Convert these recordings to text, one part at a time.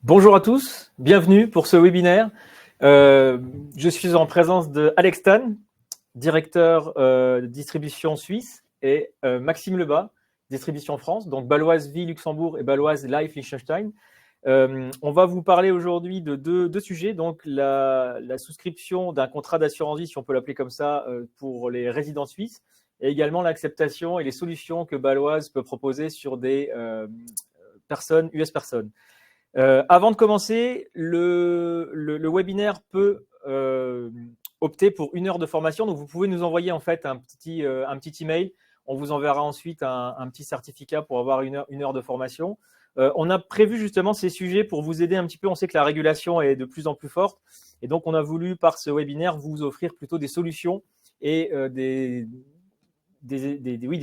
Bonjour à tous, bienvenue pour ce webinaire. Je suis en présence de Alex Tan, directeur de distribution suisse, et Maxime Lebas, distribution France, donc Baloise Vie Luxembourg et Baloise Life Liechtenstein. On va vous parler aujourd'hui de deux sujets, donc la souscription d'un contrat d'assurance vie, si on peut l'appeler comme ça, pour les résidents suisses, et également l'acceptation et les solutions que Baloise peut proposer sur des personnes, US personnes. Avant de commencer, le webinaire peut opter pour 1 heure de formation. Donc, vous pouvez nous envoyer en fait un petit email. On vous enverra ensuite un petit certificat pour avoir une heure de formation. On a prévu justement ces sujets pour vous aider un petit peu. On sait que la régulation est de plus en plus forte. Et donc, on a voulu, par ce webinaire, vous offrir plutôt des solutions et des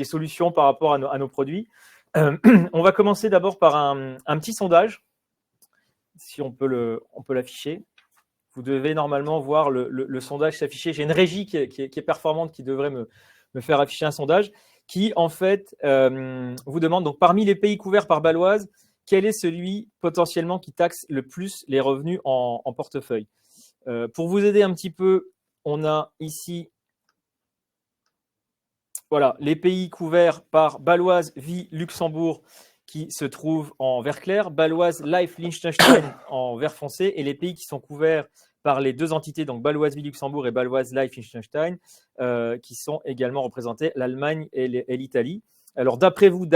solutions par rapport à nos produits. On va commencer d'abord par un petit sondage. Si on peut l'afficher, vous devez normalement voir le sondage s'afficher. J'ai une régie qui est performante qui devrait me faire afficher un sondage qui, en fait, vous demande, donc, parmi les pays couverts par Baloise, quel est celui potentiellement qui taxe le plus les revenus en portefeuille. Pour vous aider un petit peu, on a ici voilà, les pays couverts par Baloise Vie Luxembourg, qui se trouve en vert clair, Baloise Life Liechtenstein en vert foncé, et les pays qui sont couverts par les deux entités, donc Baloise Vie Luxembourg et Baloise Life Liechtenstein, qui sont également représentés, l'Allemagne et l'Italie. Alors d'après vous,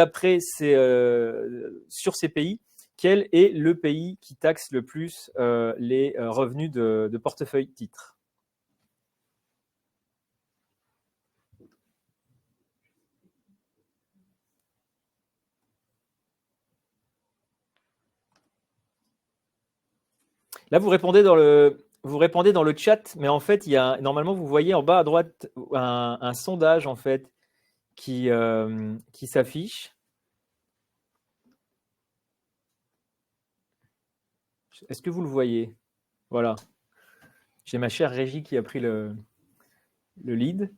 sur ces pays, quel est le pays qui taxe le plus les revenus de portefeuille titres? Là, vous répondez dans le chat, mais en fait, normalement, vous voyez en bas à droite un sondage en fait qui s'affiche. Est-ce que vous le voyez? Voilà. J'ai ma chère Régie qui a pris le lead.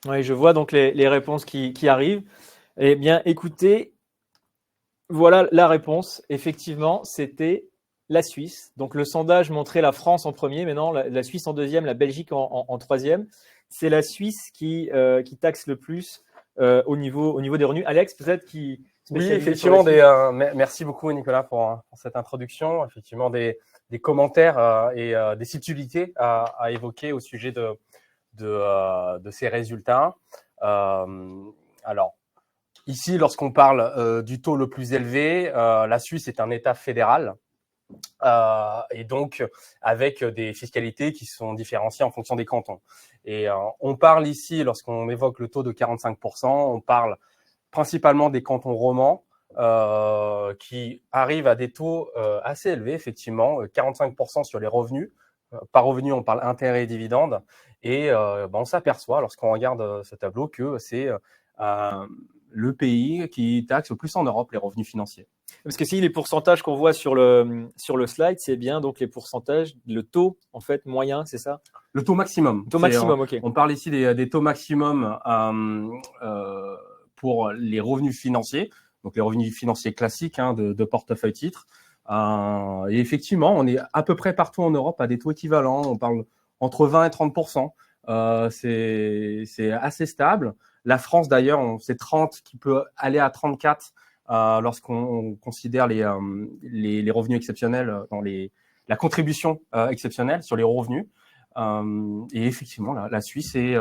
Oui, je vois donc les réponses qui arrivent. Eh bien, écoutez, voilà la réponse. Effectivement, c'était la Suisse. Donc, le sondage montrait la France en premier, mais non, la Suisse en deuxième, la Belgique en troisième. C'est la Suisse qui taxe le plus au niveau des revenus. Alex, peut-être qui… Oui, effectivement, merci beaucoup Nicolas pour cette introduction. Effectivement, des commentaires et des subtilités à évoquer au sujet de ces résultats. Alors, ici, lorsqu'on parle du taux le plus élevé, la Suisse est un État fédéral. Et donc avec des fiscalités qui sont différenciées en fonction des cantons. Et on parle ici, lorsqu'on évoque le taux de 45%, on parle principalement des cantons romans qui arrivent à des taux assez élevés, effectivement, 45% sur les revenus. Par revenu, on parle intérêt et dividendes. Et on s'aperçoit, lorsqu'on regarde ce tableau, que c'est le pays qui taxe le plus en Europe les revenus financiers. Parce que si les pourcentages qu'on voit sur le slide, c'est bien donc les pourcentages, le taux en fait moyen, c'est ça? Le taux maximum. Taux maximum, ok. On parle ici des taux maximum pour les revenus financiers, donc les revenus financiers classiques de portefeuille titre. Et effectivement, on est à peu près partout en Europe à des taux équivalents. On parle entre 20 et 30%. C'est assez stable. La France, d'ailleurs, c'est 30 qui peut aller à 34 lorsqu'on considère les revenus exceptionnels dans la contribution exceptionnelle sur les revenus. Et effectivement, la Suisse est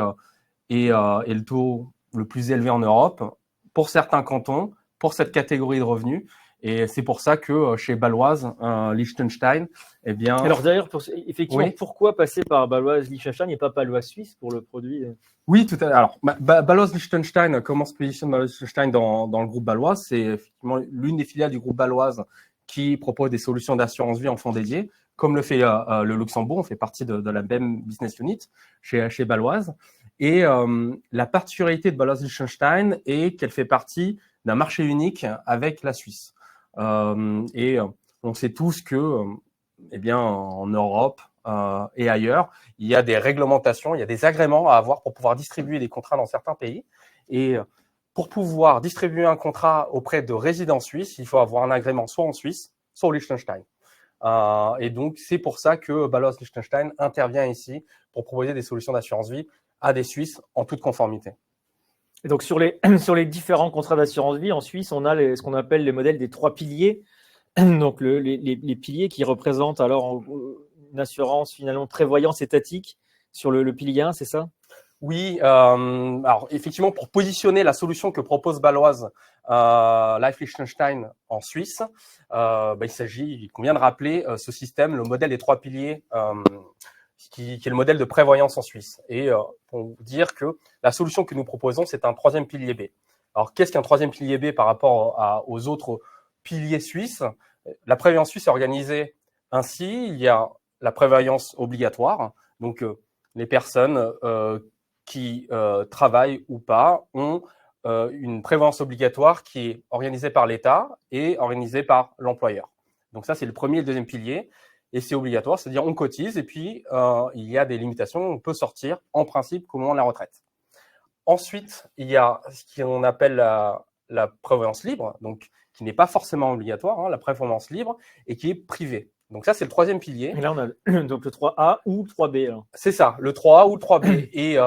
le taux le plus élevé en Europe pour certains cantons, pour cette catégorie de revenus. Et c'est pour ça que chez Baloise, Liechtenstein, eh bien… Alors d'ailleurs, effectivement, oui. Pourquoi passer par Baloise Liechtenstein et pas Baloise Suisse pour le produit? Oui, tout à fait. Alors, Baloise Liechtenstein, comment se positionne Baloise Liechtenstein dans le groupe Baloise? C'est effectivement l'une des filiales du groupe Baloise qui propose des solutions d'assurance vie en fonds dédiés, comme le fait le Luxembourg. On fait partie de la même business unit chez Baloise. Et la particularité de Baloise Liechtenstein est qu'elle fait partie d'un marché unique avec la Suisse. Et on sait tous que eh bien, en Europe et ailleurs, il y a des réglementations, il y a des agréments à avoir pour pouvoir distribuer des contrats dans certains pays. Et pour pouvoir distribuer un contrat auprès de résidents suisses, il faut avoir un agrément soit en Suisse, soit au Liechtenstein. Et donc, c'est pour ça que Baloise Liechtenstein intervient ici pour proposer des solutions d'assurance vie à des Suisses en toute conformité. Et donc, sur les différents contrats d'assurance vie en Suisse, on a ce qu'on appelle les modèles des 3 piliers. Donc, les piliers qui représentent alors une assurance finalement prévoyance étatique sur le pilier 1, c'est ça? Oui, alors effectivement, pour positionner la solution que propose Baloise Life Liechtenstein en Suisse, il convient de rappeler ce système, le modèle des 3 piliers, qui est le modèle de prévoyance en Suisse. Et pour vous dire que la solution que nous proposons, c'est un 3e pilier B. Alors, qu'est-ce qu'un 3e pilier B par rapport aux autres piliers suisses? La prévoyance suisse est organisée ainsi. Il y a la prévoyance obligatoire. Donc, les personnes qui travaillent ou pas ont une prévoyance obligatoire qui est organisée par l'État et organisée par l'employeur. Donc ça, c'est le premier et le 2e pilier. Et c'est obligatoire, c'est-à-dire on cotise et puis il y a des limitations. On peut sortir en principe qu'au moment de la retraite. Ensuite, il y a ce qu'on appelle la prévoyance libre, donc qui n'est pas forcément obligatoire, la prévoyance libre, et qui est privée. Donc ça, c'est le 3e pilier. Et là, on a donc le 3A ou 3B. C'est ça, le 3A ou le 3B. Et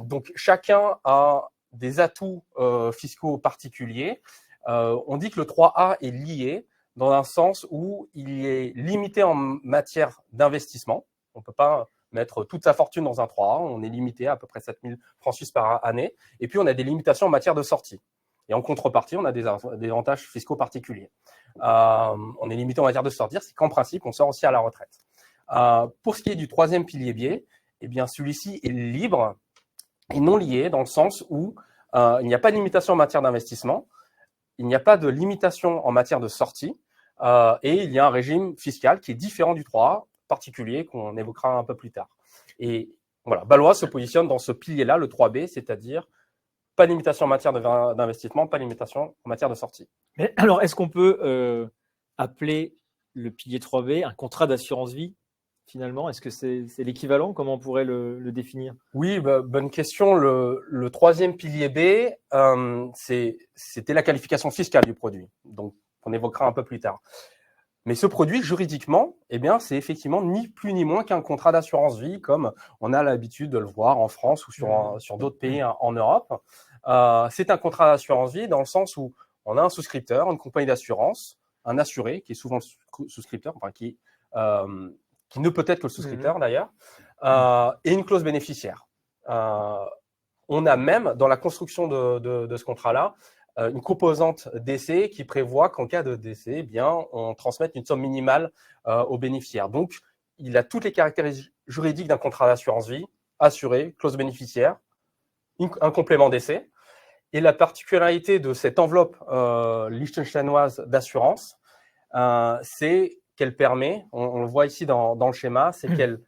donc, chacun a des atouts fiscaux particuliers. On dit que le 3A est lié dans un sens où il est limité en matière d'investissement. On ne peut pas mettre toute sa fortune dans un 3A. On est limité à peu près 7 000 francs suisses par année. Et puis, on a des limitations en matière de sortie. Et en contrepartie, on a des avantages fiscaux particuliers. On est limité en matière de sortie, c'est qu'en principe, on sort aussi à la retraite. Pour ce qui est du 3e pilier B, eh bien, celui-ci est libre et non lié dans le sens où il n'y a pas de limitation en matière d'investissement, il n'y a pas de limitation en matière de sortie et il y a un régime fiscal qui est différent du 3A particulier qu'on évoquera un peu plus tard. Et voilà, Baloise se positionne dans ce pilier-là, le 3B, c'est-à-dire pas de limitation en matière d'investissement, pas de limitation en matière de sortie. Mais alors, est-ce qu'on peut appeler le pilier 3B un contrat d'assurance vie finalement? Est-ce que c'est l'équivalent? Comment on pourrait le définir? Oui, bonne question. Le 3e pilier B, c'était la qualification fiscale du produit, donc on évoquera un peu plus tard. Mais ce produit, juridiquement, eh bien, c'est effectivement ni plus ni moins qu'un contrat d'assurance vie, comme on a l'habitude de le voir en France ou sur d'autres pays en Europe. C'est un contrat d'assurance vie dans le sens où on a un souscripteur, une compagnie d'assurance, un assuré qui est souvent le souscripteur, enfin qui ne peut être que le souscripteur d'ailleurs, et une clause bénéficiaire. On a même dans la construction de ce contrat-là une composante décès qui prévoit qu'en cas de décès, eh bien, on transmette une somme minimale aux bénéficiaires. Donc, il a toutes les caractéristiques juridiques d'un contrat d'assurance vie, assuré, clause bénéficiaire, un complément décès. Et la particularité de cette enveloppe liechtensteinoise d'assurance, c'est qu'elle permet, on le voit ici dans le schéma, c'est qu'elle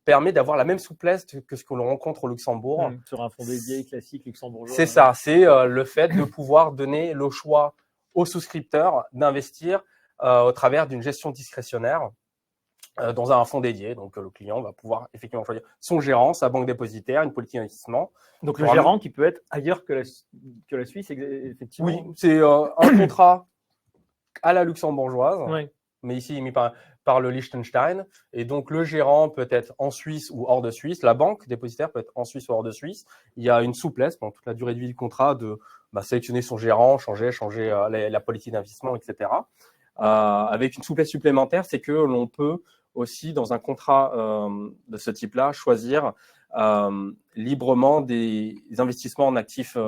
permet d'avoir la même souplesse que ce que l'on rencontre au Luxembourg. Sur un fonds dédié classique luxembourgeois. C'est ça, c'est le fait de pouvoir donner le choix aux souscripteurs d'investir au travers d'une gestion discrétionnaire dans un fonds dédié. Donc, le client va pouvoir effectivement choisir son gérant, sa banque dépositaire, une politique d'investissement. Donc, le gérant qui peut être ailleurs que la Suisse, effectivement. Oui, c'est un contrat à la luxembourgeoise, oui. Mais ici émis par le Liechtenstein. Et donc, le gérant peut être en Suisse ou hors de Suisse. La banque dépositaire peut être en Suisse ou hors de Suisse. Il y a une souplesse pendant toute la durée de vie du contrat de sélectionner son gérant, changer la politique d'investissement, etc. Avec une souplesse supplémentaire, c'est que l'on peut aussi, dans un contrat de ce type-là, choisir librement des investissements en actifs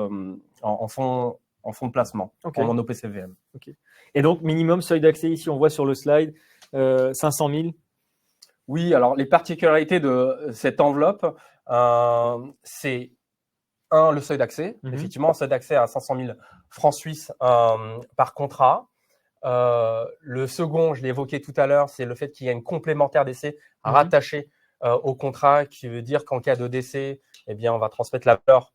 en fonds de placement, en mono PCVM. Okay. Et donc, minimum seuil d'accès, ici, on voit sur le slide, 500 000. Oui, alors les particularités de cette enveloppe, c'est le seuil d'accès. Effectivement, un seuil d'accès à 500 000 francs suisses par contrat. Le second, je l'ai évoqué tout à l'heure, c'est le fait qu'il y a une complémentaire d'essai rattachée au contrat, qui veut dire qu'en cas de décès, eh bien, on va transmettre la valeur,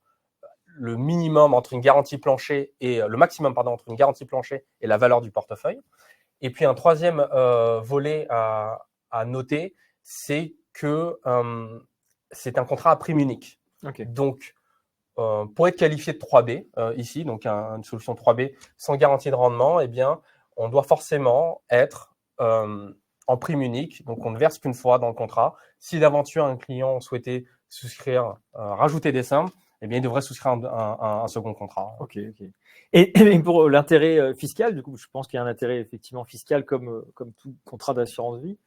le minimum entre une garantie plancher et le maximum, pardon, entre une garantie plancher et la valeur du portefeuille. Et puis un troisième volet à à noter, c'est que c'est un contrat à prime unique. Ok. Donc, pour être qualifié de 3B ici, donc une solution 3B sans garantie de rendement, eh bien, on doit forcément être en prime unique. Donc, on ne verse qu'une fois dans le contrat. Si d'aventure un client souhaitait souscrire, rajouter des sommes, eh bien, il devrait souscrire un second contrat. Ok. Et pour l'intérêt fiscal, du coup, je pense qu'il y a un intérêt effectivement fiscal comme tout contrat d'assurance vie.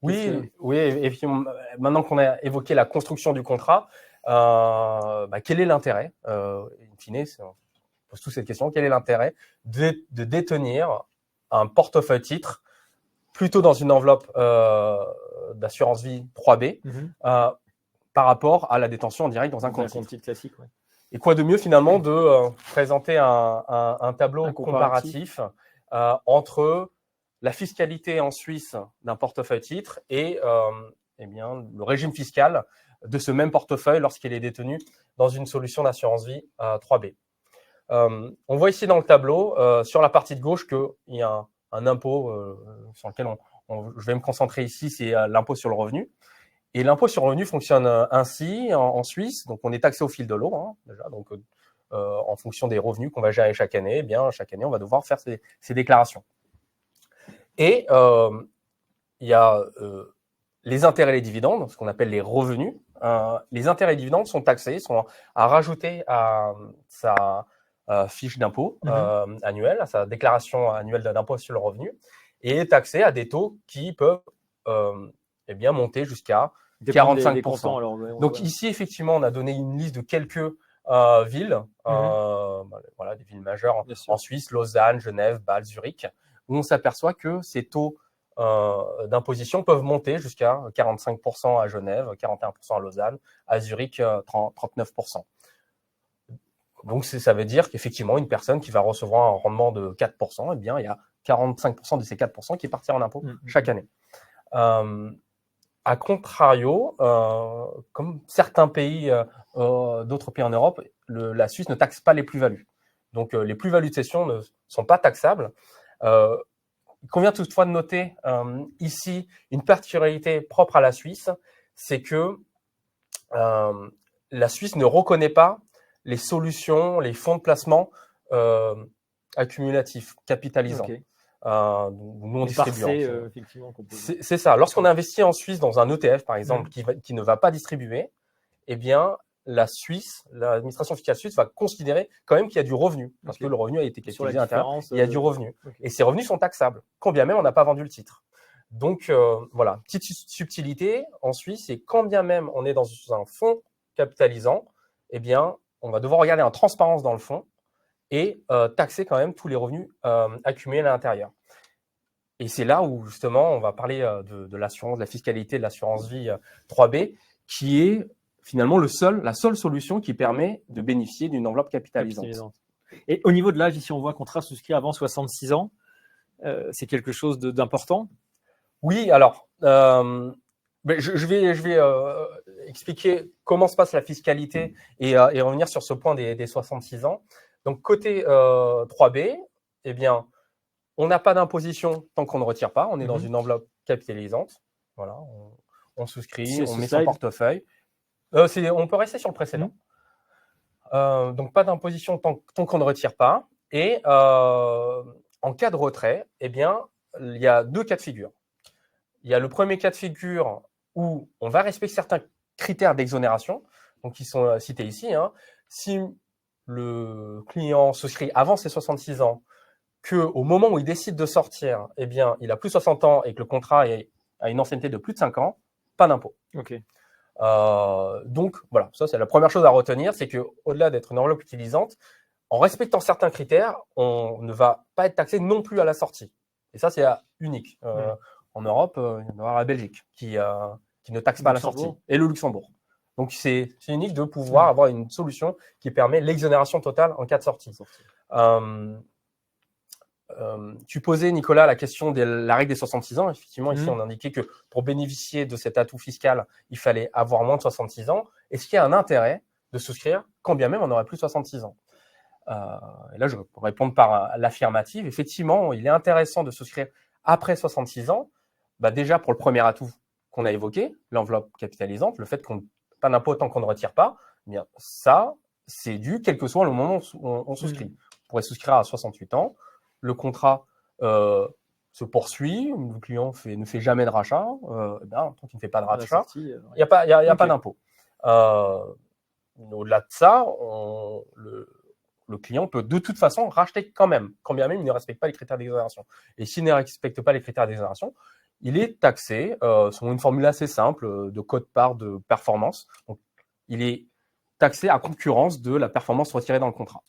Oui, effectivement. Maintenant qu'on a évoqué la construction du contrat, quel est l'intérêt in fine, on pose tous cette question, quel est l'intérêt de détenir un portefeuille titre plutôt dans une enveloppe d'assurance vie 3B par rapport à la détention en direct dans un compte titre classique. Ouais. Et quoi de mieux finalement de présenter un tableau comparatif entre la fiscalité en Suisse d'un portefeuille titre et le régime fiscal de ce même portefeuille lorsqu'il est détenu dans une solution d'assurance vie 3B. On voit ici dans le tableau, sur la partie de gauche, qu'il y a un impôt sur lequel je vais me concentrer ici, c'est l'impôt sur le revenu. Et l'impôt sur le revenu fonctionne ainsi en Suisse. Donc, on est taxé au fil de l'eau, déjà. Donc, en fonction des revenus qu'on va gérer chaque année, eh bien, chaque année, on va devoir faire ces déclarations. Et il y a les intérêts et les dividendes, ce qu'on appelle les revenus. Les intérêts et dividendes sont taxés, sont à rajouter à sa fiche d'impôt annuelle, à sa déclaration annuelle d'impôt sur le revenu, et taxés à des taux qui peuvent monter jusqu'à 45%. Alors, donc ici, effectivement, on a donné une liste de quelques villes, des villes majeures en Suisse, Lausanne, Genève, Bâle, Zurich, où on s'aperçoit que ces taux d'imposition peuvent monter jusqu'à 45% à Genève, 41% à Lausanne, à Zurich, 39%. Donc, ça veut dire qu'effectivement, une personne qui va recevoir un rendement de 4%, eh bien, il y a 45% de ces 4% qui partiront en impôt chaque année. A contrario, comme certains pays, d'autres pays en Europe, la Suisse ne taxe pas les plus-values. Donc, les plus-values de cession ne sont pas taxables. Il convient toutefois de noter ici une particularité propre à la Suisse, c'est que la Suisse ne reconnaît pas les solutions, les fonds de placement accumulatifs, capitalisants. Non distribuants. C'est ça. Lorsqu'on investit en Suisse dans un ETF, par exemple, qui ne va pas distribuer, eh bien, la Suisse, l'administration fiscale suisse va considérer quand même qu'il y a du revenu, parce que le revenu a été capitalisé à l'intérieur, il y a du revenu. Et ces revenus sont taxables, quand bien même on n'a pas vendu le titre. Donc, voilà, petite subtilité en Suisse, et quand bien même on est dans un fonds capitalisant, eh bien, on va devoir regarder en transparence dans le fonds et taxer quand même tous les revenus accumulés à l'intérieur. Et c'est là où, justement, on va parler de l'assurance, de la fiscalité de l'assurance vie 3B, qui est finalement la seule solution qui permet de bénéficier d'une enveloppe capitalisante. Et au niveau de l'âge, ici, on voit contrat souscrit avant 66 ans. C'est quelque chose d'important? Oui, alors, je vais expliquer comment se passe la fiscalité et revenir sur ce point des 66 ans. Donc, côté 3B, eh bien, on n'a pas d'imposition tant qu'on ne retire pas. On est dans une enveloppe capitalisante. Voilà, on souscrit, on met son portefeuille. On peut rester sur le précédent. Donc, pas d'imposition tant qu'on ne retire pas. Et en cas de retrait, eh bien, il y a deux cas de figure. Il y a le premier cas de figure où on va respecter certains critères d'exonération, donc qui sont cités ici. Si le client souscrit avant ses 66 ans, qu'au moment où il décide de sortir, eh bien, il a plus de 60 ans et que le contrat a une ancienneté de plus de 5 ans, pas d'impôt. Donc, voilà, ça c'est la première chose à retenir, c'est qu'au-delà d'être une enveloppe utilisante, en respectant certains critères, on ne va pas être taxé non plus à la sortie. Et ça, c'est unique. En Europe, il y en a la Belgique qui ne taxe pas à la sortie, et le Luxembourg. Donc, c'est unique de pouvoir avoir une solution qui permet l'exonération totale en cas de sortie. Tu posais, Nicolas, la question de la règle des 66 ans. Effectivement, ici, on indiquait que pour bénéficier de cet atout fiscal, il fallait avoir moins de 66 ans. Est-ce qu'il y a un intérêt de souscrire quand bien même on n'aurait plus 66 ans et là, je vais répondre par l'affirmative. Effectivement, il est intéressant de souscrire après 66 ans, Déjà, pour le premier atout qu'on a évoqué, l'enveloppe capitalisante, le fait qu'on n'ait pas d'impôt tant qu'on ne retire pas, eh bien, ça, c'est dû quel que soit le moment où on souscrit. On pourrait souscrire à 68 ans, le contrat se poursuit, le client ne fait jamais de rachat, tant qu'il ne fait pas de rachat, il n'y a pas d'impôt. Au-delà de ça, le client peut de toute façon racheter quand même il ne respecte pas les critères d'exonération. Et s'il ne respecte pas les critères d'exonération, il est taxé selon une formule assez simple de quote-part de performance. Donc, il est taxé à concurrence de la performance retirée dans le contrat.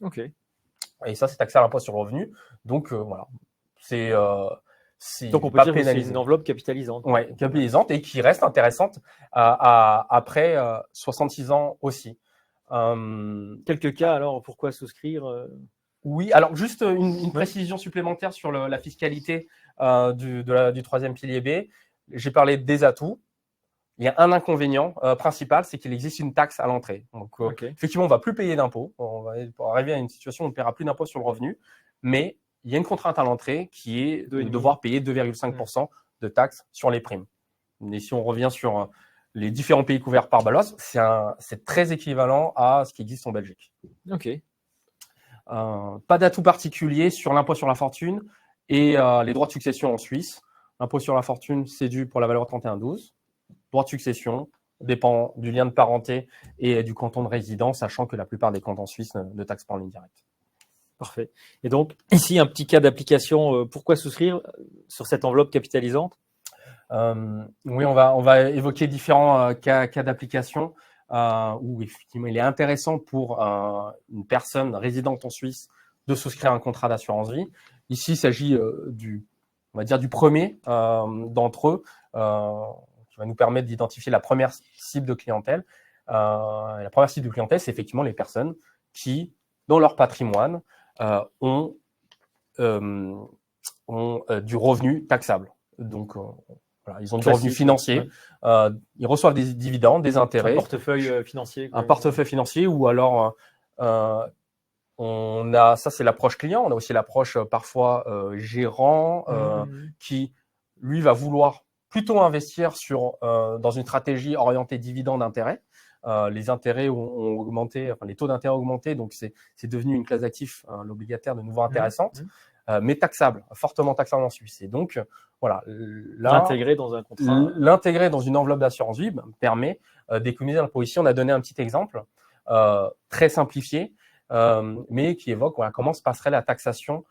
Et ça, c'est taxé à l'impôt sur le revenu. Donc, voilà. Donc, on peut dire que c'est une enveloppe capitalisante. Oui, capitalisante et qui reste intéressante après 66 ans aussi. Quelques cas, alors, pourquoi souscrire Oui, alors juste une précision supplémentaire sur la fiscalité du troisième pilier B. J'ai parlé des atouts. Il y a un inconvénient principal, c'est qu'il existe une taxe à l'entrée. Donc, effectivement, on ne va plus payer d'impôts. On va arriver à une situation où on ne paiera plus d'impôts sur le revenu. Mais il y a une contrainte à l'entrée qui est de devoir payer 2,5% de taxes sur les primes. Et si on revient sur les différents pays couverts par Baloise, c'est très équivalent à ce qui existe en Belgique. Pas d'atout particulier sur l'impôt sur la fortune et les droits de succession en Suisse. L'impôt sur la fortune, c'est dû pour la valeur 31,12. Droit de succession dépend du lien de parenté et du canton de résidence, sachant que la plupart des cantons suisses ne taxent pas en ligne directe. Parfait. Et donc, ici, un petit cas d'application. Pourquoi souscrire sur cette enveloppe capitalisante ? Oui, on va évoquer différents cas d'application où effectivement, il est intéressant pour une personne résidente en Suisse de souscrire un contrat d'assurance vie. Ici, il s'agit du premier d'entre eux qui va nous permettre d'identifier la première cible de clientèle. La première cible de clientèle, c'est effectivement les personnes qui, dans leur patrimoine, ont du revenu taxable. Donc, voilà, ils ont du revenu financier, ils reçoivent des dividendes, des intérêts. Un portefeuille financier. Un portefeuille financier ou alors ça c'est l'approche client, on a aussi l'approche parfois gérant qui lui va vouloir plutôt investir dans une stratégie orientée dividende-intérêt. Les intérêts ont augmenté, les taux d'intérêt ont augmenté, donc c'est devenu une classe d'actifs l'obligataire de nouveau intéressante. Mais taxable, fortement taxable en Suisse. Et donc, voilà, l'intégrer dans un contrat. L'intégrer dans une enveloppe d'assurance vie permet d'économiser l'impôt. Ici, on a donné un petit exemple très simplifié, mais qui évoque comment se passerait la taxation,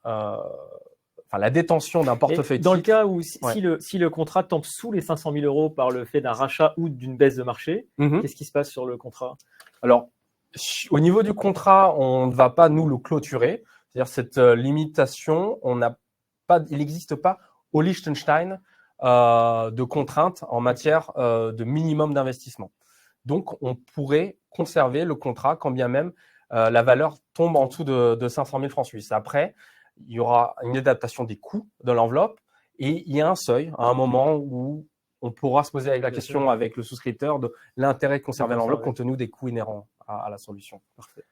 la détention d'un portefeuille. Dans le cas où si le contrat tombe sous les 500 000 euros par le fait d'un rachat ou d'une baisse de marché, qu'est-ce qui se passe sur le contrat ? Alors, au niveau du contrat, on ne va pas nous le clôturer. C'est-à-dire cette limitation, il n'existe pas au Liechtenstein de contraintes en matière de minimum d'investissement. Donc, on pourrait conserver le contrat quand bien même la valeur tombe en dessous de 500 000 francs suisses. Après, il y aura une adaptation des coûts de l'enveloppe et il y a un seuil à un moment où on pourra se poser la question avec le souscripteur de l'intérêt de conserver l'enveloppe compte tenu des coûts inhérents à la solution. Parfait.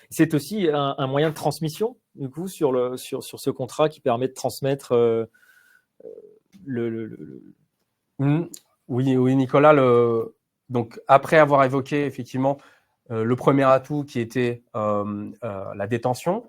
C'est aussi un moyen de transmission, du coup, sur ce contrat qui permet de transmettre Oui, Nicolas. Donc, après avoir évoqué effectivement le premier atout qui était la détention,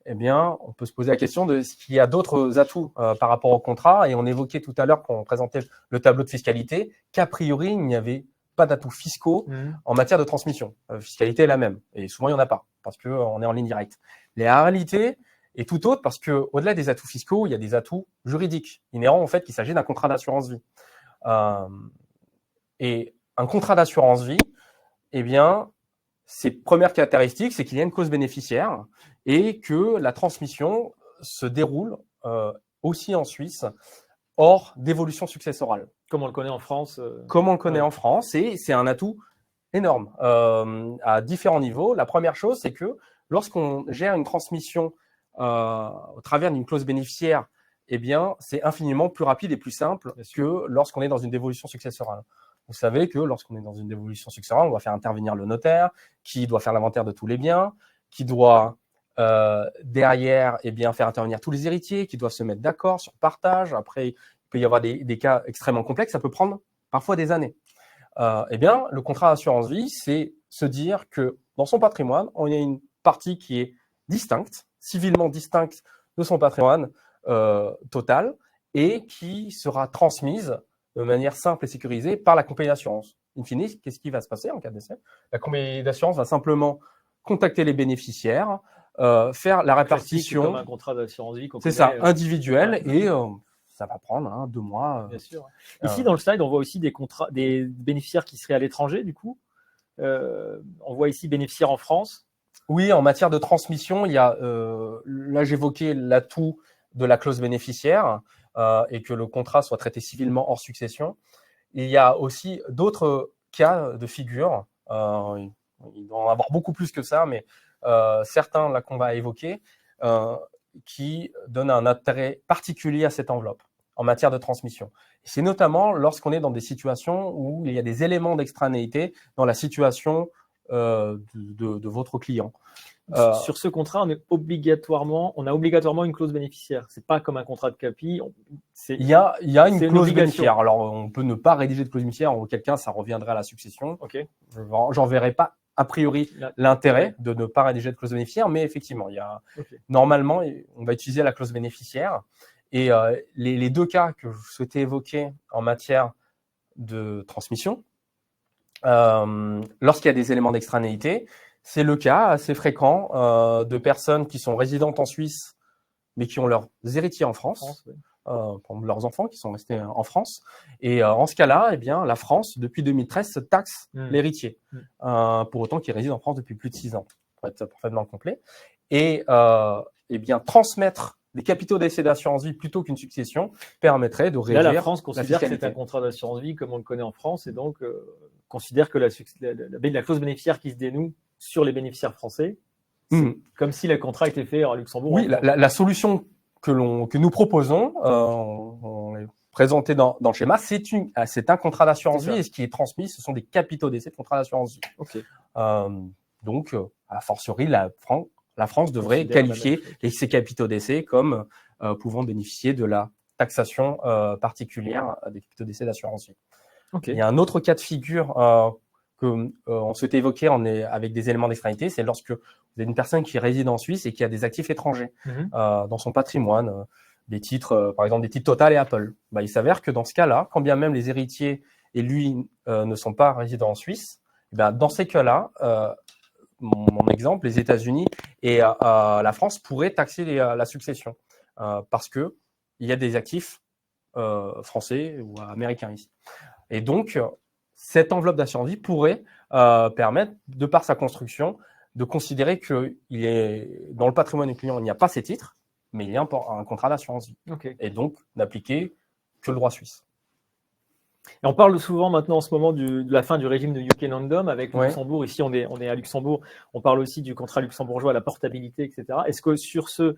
eh bien, on peut se poser la question de ce qu'il y a d'autres atouts par rapport au contrat. Et on évoquait tout à l'heure, quand on présentait le tableau de fiscalité, qu'a priori, il n'y avait pas d'atouts fiscaux en matière de transmission. La fiscalité est la même. Et souvent, il n'y en a pas parce qu'on est en ligne directe. La réalité est tout autre parce qu'au-delà des atouts fiscaux, il y a des atouts juridiques inhérents au fait qu'il s'agit d'un contrat d'assurance vie. Et un contrat d'assurance vie, eh bien, ses premières caractéristiques, c'est qu'il y a une cause bénéficiaire et que la transmission se déroule aussi en Suisse hors d'évolution successorale. Comme on le connaît en France. Comme on le connaît en France, et c'est un atout énorme à différents niveaux. La première chose, c'est que lorsqu'on gère une transmission au travers d'une clause bénéficiaire, eh bien, c'est infiniment plus rapide et plus simple que lorsqu'on est dans une dévolution successorale. Vous savez que lorsqu'on est dans une dévolution successorale, on doit faire intervenir le notaire, qui doit faire l'inventaire de tous les biens, qui doit derrière faire intervenir tous les héritiers, qui doivent se mettre d'accord sur partage. Après, peut y avoir des cas extrêmement complexes, ça peut prendre parfois des années. Eh bien, le contrat d'assurance vie, c'est se dire que dans son patrimoine, on a une partie qui est distincte, civilement distincte de son patrimoine total, et qui sera transmise de manière simple et sécurisée par la compagnie d'assurance. In fine, qu'est-ce qui va se passer en cas de décès? La compagnie d'assurance va simplement contacter les bénéficiaires, faire la répartition. Comme un contrat d'assurance vie. C'est ça, individuel, et ça va prendre 2 mois. Bien sûr. Ici, dans le slide, on voit aussi des bénéficiaires qui seraient à l'étranger, du coup. On voit ici bénéficiaires en France. Oui, en matière de transmission, il y a, là j'évoquais l'atout de la clause bénéficiaire et que le contrat soit traité civilement hors succession. Il y a aussi d'autres cas de figure. Il doit en avoir beaucoup plus que ça, mais certains là qu'on va évoquer qui donnent un intérêt particulier à cette enveloppe en matière de transmission. C'est notamment lorsqu'on est dans des situations où il y a des éléments d'extranéité dans la situation de votre client. Sur ce contrat, on a obligatoirement une clause bénéficiaire. C'est pas comme un contrat de CAPI. Il y a une clause bénéficiaire. Alors, on peut ne pas rédiger de clause bénéficiaire, auquel cas ça reviendrait à la succession. Okay. J'en verrai pas a priori l'intérêt de ne pas rédiger de clause bénéficiaire, mais effectivement, il y a normalement, on va utiliser la clause bénéficiaire. Et les 2 cas que je souhaitais évoquer en matière de transmission, lorsqu'il y a des éléments d'extranéité, c'est le cas assez fréquent de personnes qui sont résidentes en Suisse, mais qui ont leurs héritiers en France, leurs enfants qui sont restés en France. Et en ce cas-là, eh bien, la France, depuis 2013, taxe l'héritier, pour autant qu'il réside en France depuis plus de 6 ans, pour être parfaitement complet. Et eh bien, transmettre des capitaux d'essai d'assurance vie plutôt qu'une succession permettrait de réduire. Là, la France considère que c'est un contrat d'assurance vie comme on le connaît en France, et donc considère que la clause bénéficiaire qui se dénoue sur les bénéficiaires français, c'est comme si le contrat était fait à Luxembourg. Oui, la solution que nous proposons, on est présenté dans le schéma, c'est un contrat d'assurance vie, et ce qui est transmis, ce sont des capitaux d'essai de contrat d'assurance vie. Okay. Donc, a fortiori, la France devrait qualifier ces capitaux d'essai comme pouvant bénéficier de la taxation particulière des capitaux d'essai d'assurance vie. Okay. Il y a un autre cas de figure qu'on souhaitait évoquer avec des éléments d'extranéité, c'est lorsque vous avez une personne qui réside en Suisse et qui a des actifs étrangers dans son patrimoine, des titres, par exemple des titres Total et Apple. Il s'avère que dans ce cas-là, quand bien même les héritiers et lui ne sont pas résidents en Suisse, dans ces cas-là, mon exemple, les États-Unis et la France pourraient taxer la succession parce que il y a des actifs français ou américains ici. Et donc, cette enveloppe d'assurance vie pourrait permettre, de par sa construction, de considérer qu'il est dans le patrimoine du client, il n'y a pas ces titres, mais il y a un contrat d'assurance vie. Okay. Et donc, n'appliquer que le droit suisse. Et on parle souvent maintenant en ce moment de la fin du régime de UK Non-Dom avec Luxembourg. Ici, on est à Luxembourg. On parle aussi du contrat luxembourgeois, la portabilité, etc. Est-ce que sur ce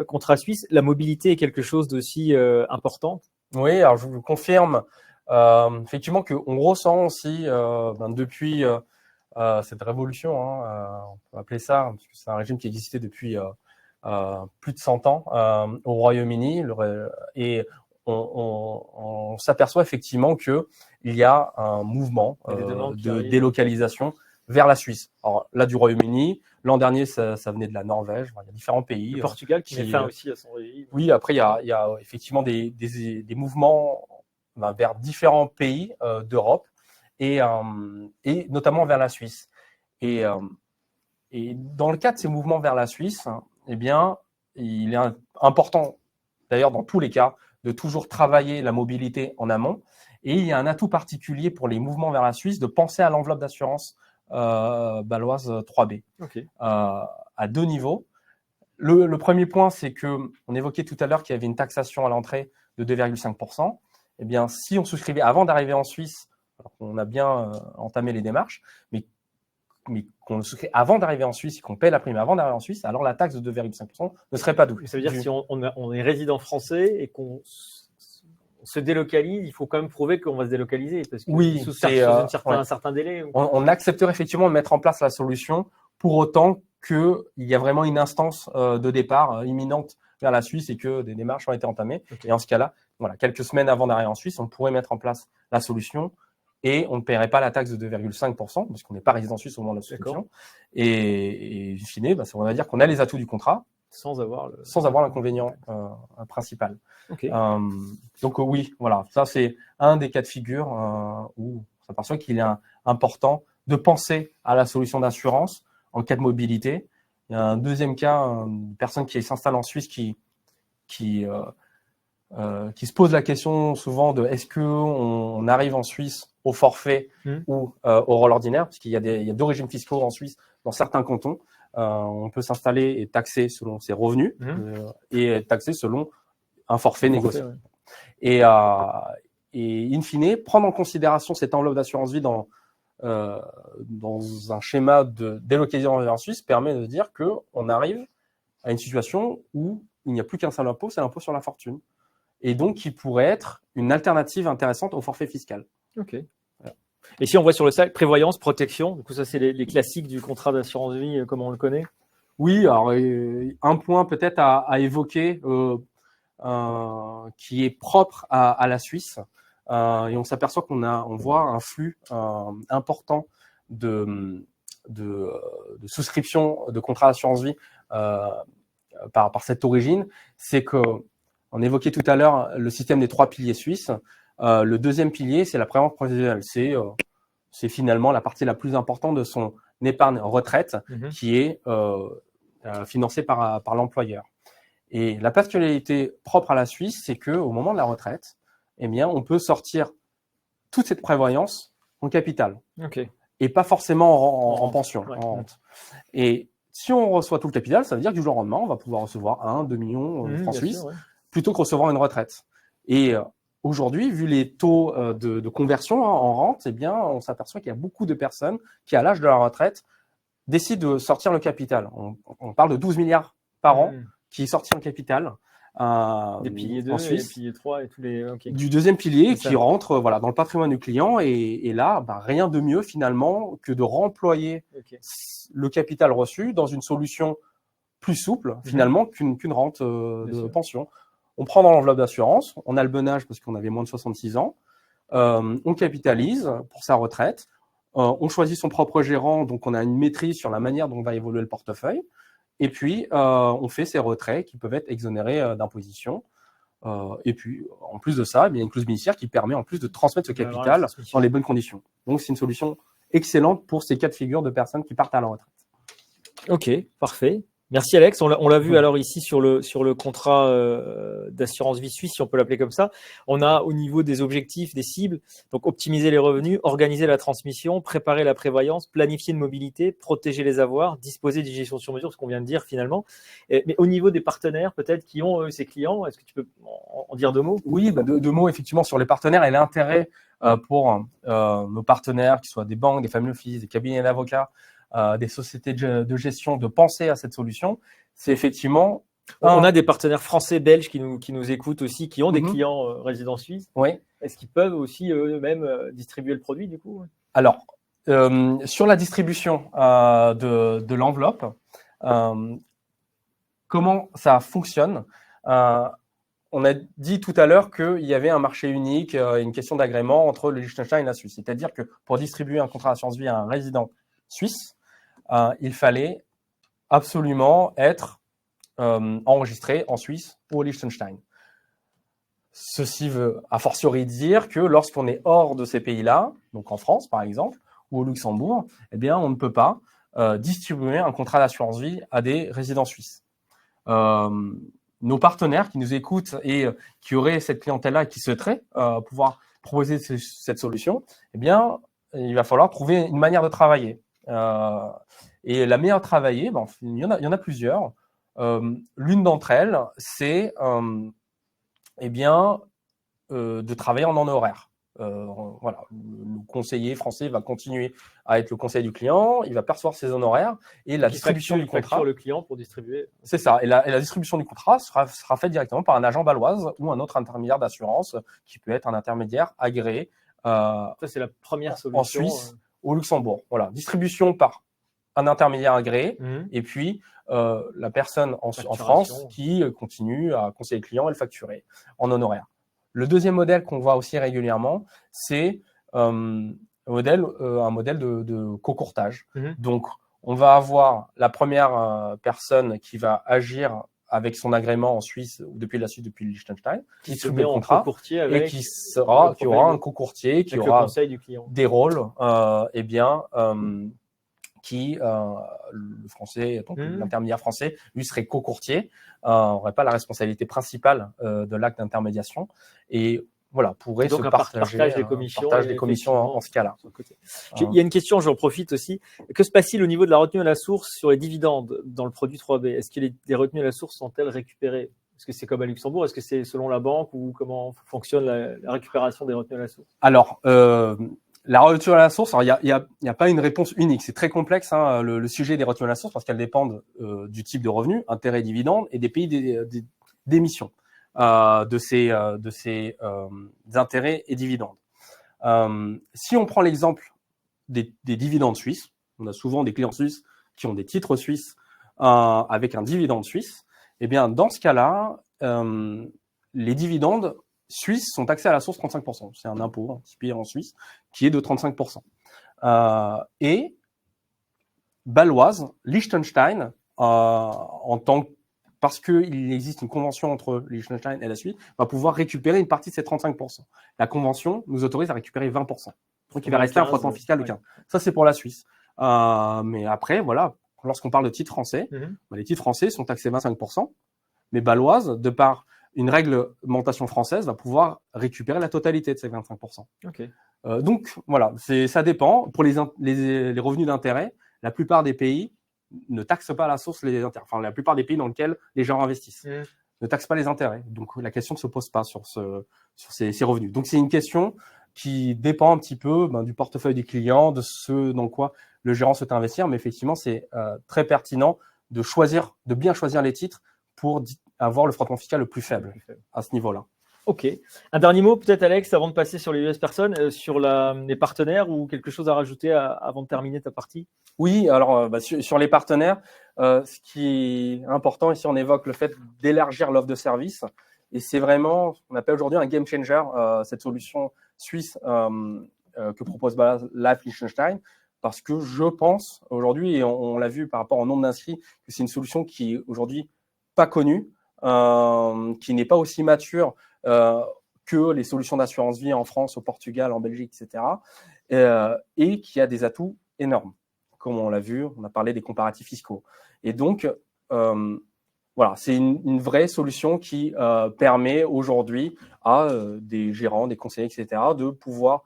contrat suisse, la mobilité est quelque chose d'aussi important? Oui, alors je vous confirme effectivement qu'on ressent aussi depuis cette révolution, on peut appeler ça, parce que c'est un régime qui existait depuis plus de 100 ans au Royaume-Uni, et on s'aperçoit effectivement qu'il y a un mouvement de délocalisation vers la Suisse. Alors là, du Royaume-Uni, l'an dernier, ça venait de la Norvège, il y a différents pays. Le Portugal qui met fin aussi à son régime. Oui, après, il y a effectivement des mouvements vers différents pays d'Europe et notamment vers la Suisse. Et dans le cas de ces mouvements vers la Suisse, eh bien, il est important, d'ailleurs dans tous les cas, de toujours travailler la mobilité en amont. Et il y a un atout particulier pour les mouvements vers la Suisse de penser à l'enveloppe d'assurance baloise 3B à 2 niveaux. Le premier point, c'est qu'on évoquait tout à l'heure qu'il y avait une taxation à l'entrée de 2,5%. Eh bien, si on souscrivait avant d'arriver en Suisse, alors qu'on a bien entamé les démarches, mais qu'on le souscrit avant d'arriver en Suisse et qu'on paie la prime avant d'arriver en Suisse, alors la taxe de 2,5% ne serait pas due. Ça veut dire que si on est résident français et qu'on se délocalise, il faut quand même prouver qu'on va se délocaliser. Parce que oui, sous un certain délai. On accepterait effectivement de mettre en place la solution pour autant qu'il y a vraiment une instance de départ imminente vers la Suisse et que des démarches ont été entamées. Okay. Et en ce cas-là, voilà, quelques semaines avant d'arriver en Suisse, on pourrait mettre en place la solution et on ne paierait pas la taxe de 2,5% parce qu'on n'est pas résident suisse au moment de la souscription. Et in fine, ça va dire qu'on a les atouts du contrat sans avoir l'inconvénient principal. Okay. Donc oui, voilà, ça c'est un des cas de figure où on s'aperçoit qu'il est important de penser à la solution d'assurance en cas de mobilité. Il y a un deuxième cas, une personne qui s'installe en Suisse qui se pose la question souvent de est-ce qu'on arrive en Suisse au forfait ou au rôle ordinaire, parce qu'il y a deux régimes fiscaux en Suisse dans certains cantons. On peut s'installer et taxer selon ses revenus et taxer selon un forfait négocié. Ouais. Et in fine, prendre en considération cette enveloppe d'assurance vie dans un schéma de délocalisation en Suisse permet de dire qu'on arrive à une situation où il n'y a plus qu'un seul impôt, c'est l'impôt sur la fortune. Et donc, qui pourrait être une alternative intéressante au forfait fiscal. Ok. Voilà. Et si on voit sur le site prévoyance, protection, du coup, ça, c'est les classiques du contrat d'assurance vie, comme on le connaît. Oui, alors un point peut-être à évoquer qui est propre à la Suisse. Et on s'aperçoit on voit un flux important de souscription de contrats d'assurance vie par cette origine. C'est que on évoquait tout à l'heure le système des 3 piliers suisses. Le deuxième pilier, c'est la prévoyance professionnelle. C'est finalement la partie la plus importante de son épargne retraite qui est financée par l'employeur. Et la particularité propre à la Suisse, c'est qu'au moment de la retraite, eh bien, on peut sortir toute cette prévoyance en capital et pas forcément en pension, en rente. Et si on reçoit tout le capital, ça veut dire que du jour au lendemain, on va pouvoir recevoir 1-2 millions de francs suisses plutôt que recevoir une retraite. Et aujourd'hui, vu les taux de conversion en rente, eh bien, on s'aperçoit qu'il y a beaucoup de personnes qui, à l'âge de la retraite, décident de sortir le capital. On parle de 12 milliards par an qui sortent en capital. Des piliers 2 et des piliers 3 et tous les... Du deuxième pilier qui rentre dans le patrimoine du client. Et là, rien de mieux finalement que de remployer le capital reçu dans une solution plus souple finalement qu'une rente de pension. On prend dans l'enveloppe d'assurance, on a le bon âge parce qu'on avait moins de 66 ans, on capitalise pour sa retraite, on choisit son propre gérant, donc on a une maîtrise sur la manière dont va évoluer le portefeuille, et puis on fait ses retraits qui peuvent être exonérés d'imposition. Et puis, en plus de ça, il y a une clause bénéficiaire qui permet en plus de transmettre ce capital dans les bonnes conditions. Donc, c'est une solution excellente pour ces cas de figure de personnes qui partent à la retraite. Ok, parfait. Merci Alex. On l'a vu alors ici sur le contrat d'assurance vie suisse, si on peut l'appeler comme ça. On a au niveau des objectifs, des cibles, donc optimiser les revenus, organiser la transmission, préparer la prévoyance, planifier une mobilité, protéger les avoirs, disposer d'une gestion sur mesure, ce qu'on vient de dire finalement. Mais au niveau des partenaires, peut-être qui ont ces clients, est-ce que tu peux en dire 2 mots? Oui, deux mots effectivement sur les partenaires et l'intérêt pour nos partenaires, qui soient des banques, des family office, des cabinets d'avocats, des sociétés de gestion, de penser à cette solution, c'est effectivement... On a des partenaires français, belges qui nous écoutent aussi, qui ont des clients résidents suisses. Oui. Est-ce qu'ils peuvent aussi eux-mêmes distribuer le produit du coup? Alors, sur la distribution de l'enveloppe, comment ça fonctionne? On a dit tout à l'heure qu'il y avait un marché unique, une question d'agrément entre le Liechtenstein et la Suisse. C'est-à-dire que pour distribuer un contrat d'assurance vie à un résident suisse, il fallait absolument être enregistré en Suisse ou au Liechtenstein. Ceci veut a fortiori dire que lorsqu'on est hors de ces pays-là, donc en France par exemple, ou au Luxembourg, eh bien on ne peut pas distribuer un contrat d'assurance vie à des résidents suisses. Nos partenaires qui nous écoutent et qui auraient cette clientèle-là et qui souhaiteraient pouvoir proposer cette solution, eh bien il va falloir trouver une manière de travailler. Et la meilleure travailler, il y en a plusieurs. L'une d'entre elles, c'est de travailler en honoraire. Voilà, le conseiller français va continuer à être le conseiller du client, il va percevoir ses honoraires et la distribution du contrat. Le client pour distribuer. C'est ça. Et la distribution du contrat sera faite directement par un agent baloise ou un autre intermédiaire d'assurance qui peut être un intermédiaire agréé. Ça, c'est la première solution. En Suisse, au Luxembourg. Voilà, distribution par un intermédiaire agréé, Mhm. et puis la personne en Facturation. France qui continue à conseiller le client et le facturer en honoraire. Le deuxième modèle qu'on voit aussi régulièrement, c'est un modèle de co-courtage. Mhm. Donc, on va avoir la première personne qui va agir avec son agrément en Suisse ou depuis la Suisse, depuis le Liechtenstein, Qui se distribuer met le en contrat co-courtier et avec qui aura un co-courtier, qui avec le aura conseil du client. des rôles, qui, le français, donc l'intermédiaire français, lui serait co-courtier, n'aurait pas la responsabilité principale de l'acte d'intermédiation et voilà, pourrait Donc se un partager partage des commissions, partage des commissions en ce cas-là. Il y a une question, j'en profite aussi. Que se passe-t-il au niveau de la retenue à la source sur les dividendes dans le produit 3B? Est-ce que les retenues à la source sont-elles récupérées? Est-ce que c'est comme à Luxembourg? Est-ce que c'est selon la banque ou comment fonctionne la récupération des retenues à la source? Alors, la retenue à la source, il y a pas une réponse unique. C'est très complexe hein, le sujet des retenues à la source parce qu'elles dépendent du type de revenu, intérêts et dividendes, et des pays d'émission de ces intérêts et dividendes. Si on prend l'exemple des dividendes suisses, on a souvent des clients suisses qui ont des titres suisses avec un dividende suisse. Eh bien, dans ce cas-là, les dividendes suisses sont taxés à la source 35%. C'est un impôt anticipé en Suisse qui est de 35%. Et Baloise, Liechtenstein, parce qu'il existe une convention entre Liechtenstein et la Suisse, va pouvoir récupérer une partie de ces 35%. La convention nous autorise à récupérer 20%. Donc, il va rester un frottement fiscal de 15%. Ça, c'est pour la Suisse. Mais après, voilà, lorsqu'on parle de titres français, les titres français sont taxés 25%, mais Baloise, de par une réglementation française, va pouvoir récupérer la totalité de ces 25%. Okay. Donc, voilà, ça dépend. Pour les revenus d'intérêt, la plupart des pays ne taxent pas à la source les intérêts. Enfin, la plupart des pays dans lesquels les gens investissent ne taxent pas les intérêts. Donc, la question ne se pose pas sur ces revenus. Donc, c'est une question qui dépend un petit peu du portefeuille du client, de ce dans quoi le gérant souhaite investir. Mais effectivement, c'est très pertinent de bien choisir les titres pour avoir le frottement fiscal le plus faible à ce niveau-là. Ok. Un dernier mot peut-être, Alex, avant de passer sur les US personnes, sur les partenaires ou quelque chose à rajouter avant de terminer ta partie? Oui, alors sur les partenaires, ce qui est important ici, on évoque le fait d'élargir l'offre de service. Et c'est vraiment ce qu'on appelle aujourd'hui un game changer, cette solution suisse que propose Life Liechtenstein. Parce que je pense aujourd'hui, et on l'a vu par rapport au nombre d'inscrits, que c'est une solution qui est aujourd'hui pas connue, qui n'est pas aussi mature que les solutions d'assurance vie en France, au Portugal, en Belgique, etc. Et qui a des atouts énormes. Comme on l'a vu, on a parlé des comparatifs fiscaux. Et donc, voilà, c'est une vraie solution qui permet aujourd'hui à des gérants, des conseillers, etc., de pouvoir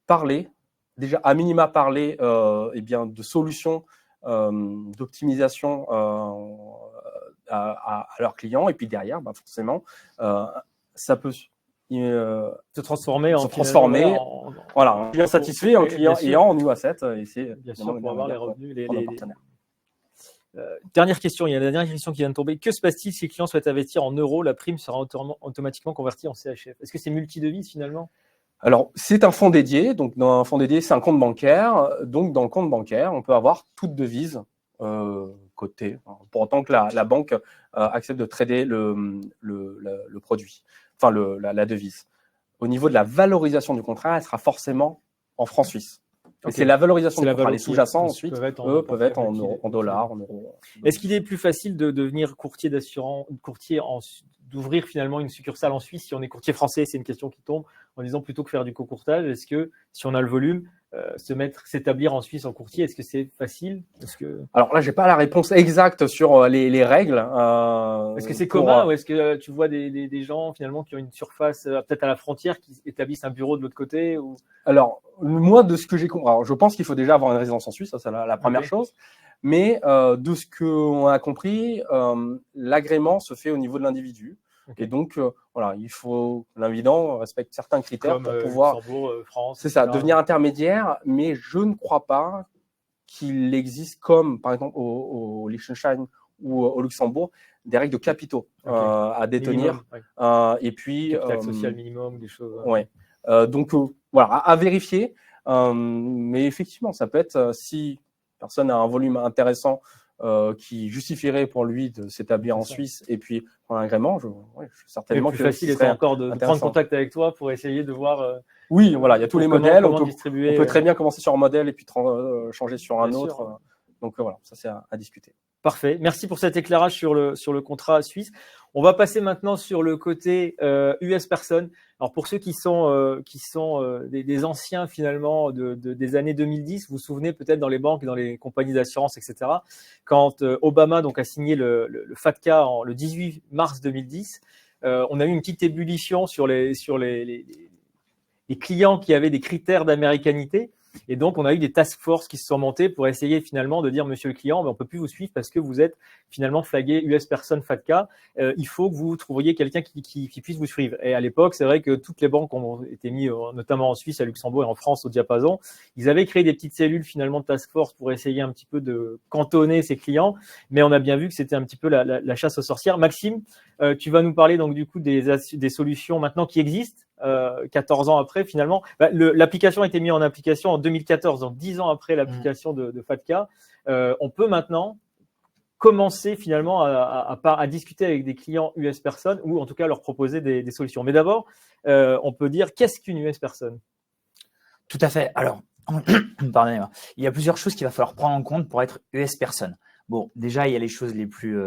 parler, déjà à minima parler de solutions d'optimisation à leurs clients. Et puis derrière, forcément, ça peut se transformer en client satisfait, en client ayant en UA7. Et c'est bien sûr pour avoir les revenus, les partenaires. Dernière question, il y a la dernière question qui vient de tomber. Que se passe-t-il si les clients souhaitent investir en euros? La prime sera automatiquement convertie en CHF. Est-ce que c'est multi-devises finalement? Alors, c'est un fonds dédié. Donc, dans un fonds dédié, c'est un compte bancaire. Donc, dans le compte bancaire, on peut avoir toute devise cotée, pour autant que la banque accepte de trader le produit, enfin la devise. Au niveau de la valorisation du contrat, elle sera forcément en francs suisses. Okay. C'est la valorisation du contrat. Les sous-jacents, ensuite, peuvent être en dollars, en euros. Est-ce qu'il est plus facile de devenir courtier d'assurance, d'ouvrir finalement une succursale en Suisse si on est courtier français? C'est une question qui tombe en disant plutôt que faire du co-courtage. Est-ce que si on a le volume, s'établir en Suisse en courtier, est-ce que c'est facile? Alors là, j'ai pas la réponse exacte sur les règles. Est-ce que c'est commun ou est-ce que tu vois des gens finalement qui ont une surface peut-être à la frontière qui établissent un bureau de l'autre côté ou... Alors, moi, de ce que j'ai compris, je pense qu'il faut déjà avoir une résidence en Suisse, ça c'est la première chose. Mais de ce qu'on a compris, l'agrément se fait au niveau de l'individu. Okay. Et donc, voilà, il faut l'invident respecte certains critères pour pouvoir France, c'est ça, devenir intermédiaire. Mais je ne crois pas qu'il existe comme, par exemple, au Liechtenstein ou au Luxembourg, des règles de capitaux à détenir. Minimum, et puis taxe sociale minimum, des choses. Ouais. Donc voilà, à vérifier. Mais effectivement, ça peut être si personne a un volume intéressant qui justifierait pour lui de s'établir en Suisse et puis prendre un agrément, certainement que facile est encore de prendre contact avec toi pour essayer de voir. Oui, voilà, il y a tous les modèles. On peut très bien commencer sur un modèle et puis changer sur un autre. Sûr. Donc voilà, ça c'est à discuter. Parfait. Merci pour cet éclairage sur le contrat suisse. On va passer maintenant sur le côté US Person. Alors pour ceux qui sont des anciens finalement des années 2010, vous vous souvenez peut-être dans les banques, dans les compagnies d'assurance, etc. Quand Obama donc a signé le FATCA le 18 mars 2010, on a eu une petite ébullition sur les clients qui avaient des critères d'américanité. Et donc, on a eu des task force qui se sont montées pour essayer finalement de dire, monsieur le client, on ne peut plus vous suivre parce que vous êtes finalement flagué US Person FATCA. Il faut que vous trouviez quelqu'un qui puisse vous suivre. Et à l'époque, c'est vrai que toutes les banques ont été mises, notamment en Suisse, à Luxembourg et en France, au diapason. Ils avaient créé des petites cellules finalement de task force pour essayer un petit peu de cantonner ces clients. Mais on a bien vu que c'était un petit peu la chasse aux sorcières. Maxime, tu vas nous parler donc du coup des solutions maintenant qui existent. 14 ans après, finalement, l'application a été mise en application en 2014, donc 10 ans après l'application de FATCA. On peut maintenant commencer finalement à discuter avec des clients US Person ou en tout cas leur proposer des solutions. Mais d'abord, on peut dire qu'est-ce qu'une US Person? Tout à fait. Alors, pardonnez-moi. Il y a plusieurs choses qu'il va falloir prendre en compte pour être US Person. Bon, déjà, il y a les choses les plus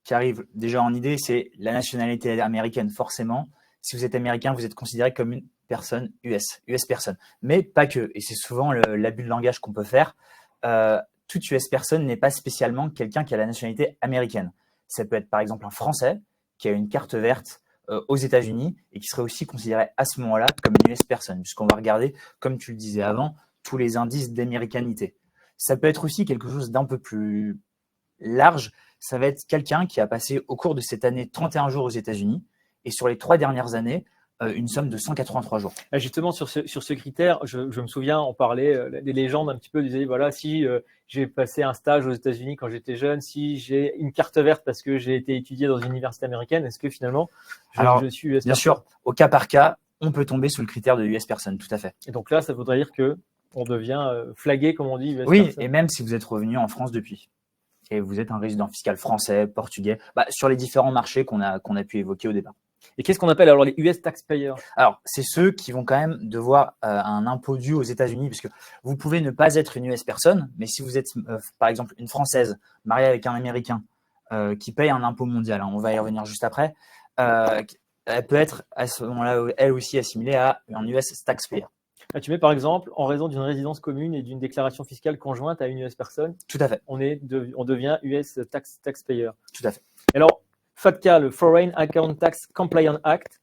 qui arrivent déjà en idée, c'est la nationalité américaine, forcément. Si vous êtes américain, vous êtes considéré comme une personne US personne. Mais pas que. Et c'est souvent l'abus de langage qu'on peut faire. Toute US personne n'est pas spécialement quelqu'un qui a la nationalité américaine. Ça peut être par exemple un Français qui a une carte verte aux États-Unis et qui serait aussi considéré à ce moment-là comme une US personne, puisqu'on va regarder, comme tu le disais avant, tous les indices d'américanité. Ça peut être aussi quelque chose d'un peu plus large. Ça va être quelqu'un qui a passé au cours de cette année 31 jours aux États-Unis et sur les 3 dernières années, une somme de 183 jours. Justement, sur ce critère, je me souviens, on parlait des légendes un petit peu, disaient, voilà, si j'ai passé un stage aux États-Unis quand j'étais jeune, si j'ai une carte verte parce que j'ai été étudié dans une université américaine, est-ce que finalement, je suis US Bien sûr, au cas par cas, on peut tomber sous le critère de US Person, tout à fait. Et donc là, ça voudrait dire qu'on devient flagué, comme on dit, US Oui, person. Et même si vous êtes revenu en France depuis. Et vous êtes un résident fiscal français, portugais, sur les différents marchés qu'on a pu évoquer au départ. Et qu'est-ce qu'on appelle alors les US taxpayers? Alors, c'est ceux qui vont quand même devoir un impôt dû aux États-Unis, puisque vous pouvez ne pas être une US personne, mais si vous êtes, par exemple, une Française mariée avec un Américain qui paye un impôt mondial, on va y revenir juste après, elle peut être à ce moment-là, elle aussi assimilée à un US taxpayer. Là, tu mets par exemple, en raison d'une résidence commune et d'une déclaration fiscale conjointe à une US personne. Tout à fait. On devient US taxpayer. Tout à fait. Alors, FATCA, le Foreign Account Tax Compliance Act,